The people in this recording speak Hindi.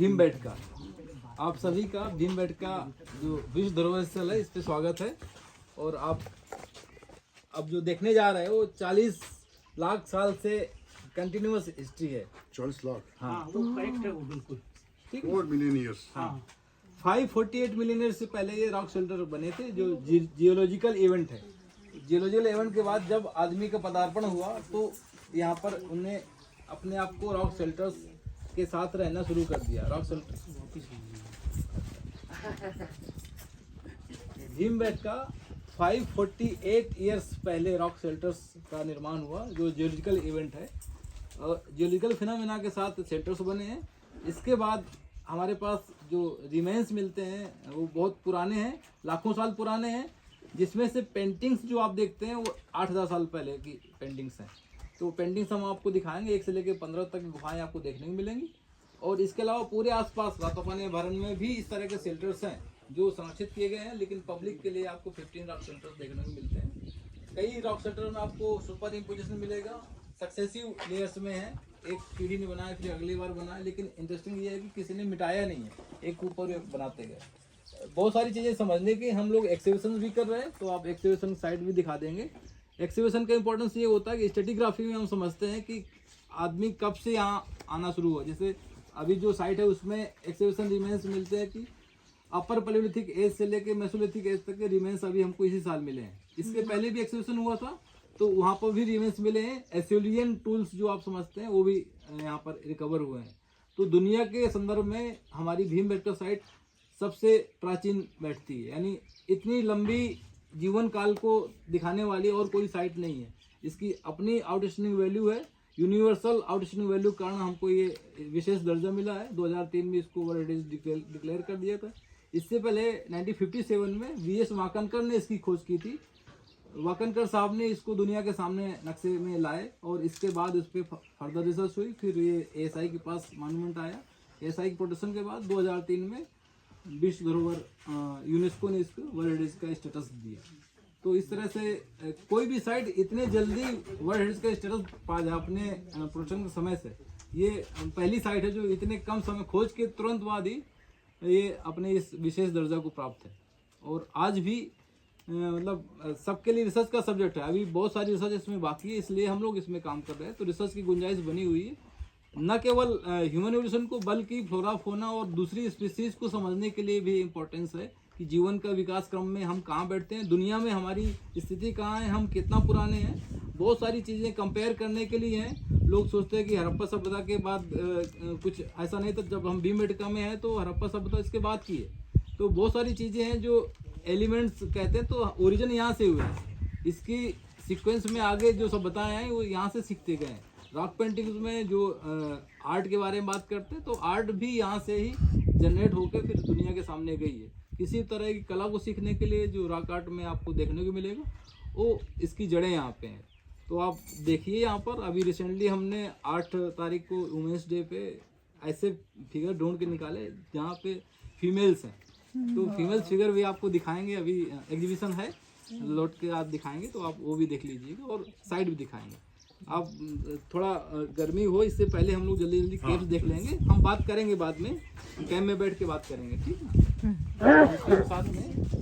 भीमबेटका, आप सभी का भीमबेटका जो विश्व धरोहर स्थल है इस पे स्वागत है। और आप अब जो देखने जा रहे हैं वो 40 लाख साल से कंटिन्यूअस हिस्ट्री है। 40 लाख हाँ वो करेक्ट है वो बिल्कुल ठीक है। 4 मिलियन ईयर्स। हाँ 548 मिलियन ईयर से पहले ये रॉक शेल्टर बने थे जो जियोलॉजिकल इवेंट है। जियोलॉजिकल इवेंट के बाद जब आदमी का पदार्पण हुआ तो यहाँ पर उन्हें अपने आप को रॉक शेल्टर्स के साथ रहना शुरू कर दिया। रॉक शेल्टर भीमबेटका 548 ईयर्स पहले रॉक शेल्टर्स का निर्माण हुआ जो जियोलॉजिकल इवेंट है और जियोलॉजिकल फिनोमेना के साथ शेल्टर्स बने हैं। इसके बाद हमारे पास जो रिमेन्स मिलते हैं वो बहुत पुराने हैं, लाखों साल पुराने हैं, जिसमें से पेंटिंग्स जो आप देखते हैं वो 8,000 साल पहले की पेंटिंग्स हैं। तो पेंटिंग्स हम आपको दिखाएंगे, 1 से लेकर 15 तक गुफाएं आपको देखने को मिलेंगी। और इसके अलावा पूरे आसपास रातोपानी भरण में भी इस तरह के शेल्टर्स हैं जो संरक्षित किए गए हैं, लेकिन पब्लिक के लिए आपको 15 रॉक शेल्टर्स देखने को मिलते हैं। कई रॉक शेल्टर में आपको सुपर इम्पोजिशन मिलेगा, सक्सेसिव लेयर्स में है, एक पीढ़ी ने बनाया फिर अगली बार बनाया, लेकिन इंटरेस्टिंग ये है कि किसी ने मिटाया नहीं है, एक ऊपर एक बनाते गए। बहुत सारी चीज़ें समझने की हम लोग एक्सिबिशन भी कर रहे हैं, तो आप एक्सिबिशन साइट भी दिखा देंगे। एक्सिबिशन का इंपॉर्टेंस ये होता है कि स्टैटिग्राफी में हम समझते हैं कि आदमी कब से यहाँ आना शुरू हुआ। जैसे अभी जो साइट है उसमें एक्सिबिशन रिमेन्स मिलते हैं कि अपर पैलियोलिथिक एज से लेके मेसोलिथिक एज तक के रिमेन्स अभी हमको इसी साल मिले हैं। इसके पहले भी एक्सिबिशन हुआ था तो वहाँ पर भी रिमेन्स मिले हैं। एसिलियन टूल्स जो आप समझते हैं वो भी यहाँ पर रिकवर हुए हैं। तो दुनिया के संदर्भ में हमारी भीमबेटका साइट सबसे प्राचीन बैठती है, यानी इतनी लंबी जीवन काल को दिखाने वाली और कोई साइट नहीं है। इसकी अपनी आउटस्टैंडिंग वैल्यू है, यूनिवर्सल आउटस्टैंडिंग वैल्यू कारण हमको ये विशेष दर्जा मिला है। 2003 में इसको वर्ल्ड हेरिटेज डिक्लेयर कर दिया था। इससे पहले 1957 में वीएस वाकनकर ने इसकी खोज की थी। वाकनकर साहब ने इसको दुनिया के सामने नक्शे में लाए और इसके बाद इस पर फर्दर रिसर्च हुई। फिर ये एएसआई के पास मॉन्यूमेंट आया। एएसआई की प्रोटेक्शन के बाद 2003 में विश्व धरोहर यूनेस्को ने इसको वर्ल्ड हेरिटेज का स्टेटस दिया। तो इस तरह से कोई भी साइट इतने जल्दी वर्ल्ड हेरिटेज का स्टेटस पा जाए अपने प्रोटेक्शन के समय से, ये पहली साइट है जो इतने कम समय खोज के तुरंत बाद ही ये अपने इस विशेष दर्जा को प्राप्त है। और आज भी मतलब सबके लिए रिसर्च का सब्जेक्ट है। अभी बहुत सारी रिसर्च इसमें बाकी है, इसलिए हम लोग इसमें काम कर रहे हैं। तो रिसर्च की गुंजाइश बनी हुई है, न केवल ह्यूमन एवोल्यूशन को बल्कि फ्लोरा फोना और दूसरी स्पीसीज को समझने के लिए भी इम्पोर्टेंस है कि जीवन का विकास क्रम में हम कहाँ बैठते हैं, दुनिया में हमारी स्थिति कहाँ है, हम कितना पुराने हैं। बहुत सारी चीज़ें कंपेयर करने के लिए हैं। लोग सोचते हैं कि हड़प्पा सभ्यता के बाद कुछ ऐसा नहीं था। जब हम भीमबेटका में हैं तो हड़प्पा सभ्यता इसके बाद की है। तो बहुत सारी चीज़ें हैं जो एलिमेंट्स कहते हैं, तो ओरिजिन यहाँ से हुए हैं। इसकी सीक्वेंस में आगे जो सभ्यताएं हैं वो यहाँ से सीखते गए हैं। रॉक पेंटिंग्स में जो आर्ट के बारे में बात करते हैं तो आर्ट भी यहाँ से ही जनरेट होकर फिर दुनिया के सामने गई है। किसी तरह की कला को सीखने के लिए जो रॉक आर्ट में आपको देखने को मिलेगा वो इसकी जड़ें यहाँ पे हैं। तो आप देखिए यहाँ पर अभी रिसेंटली हमने 8 तारीख को वुमेंस डे पे ऐसे फिगर ढूंढ के निकाले जहाँ पे फीमेल्स हैं। तो फीमेल्स फिगर भी आपको दिखाएंगे, अभी एग्जीबिशन है, लौट के आप दिखाएंगे तो आप वो भी देख लीजिएगा और साइड भी दिखाएंगे। आप थोड़ा गर्मी हो इससे पहले हम लोग जल्दी जल्दी केव्स देख लेंगे। हम बात करेंगे बाद में, कैंप में बैठ के बात करेंगे, ठीक है साथ में।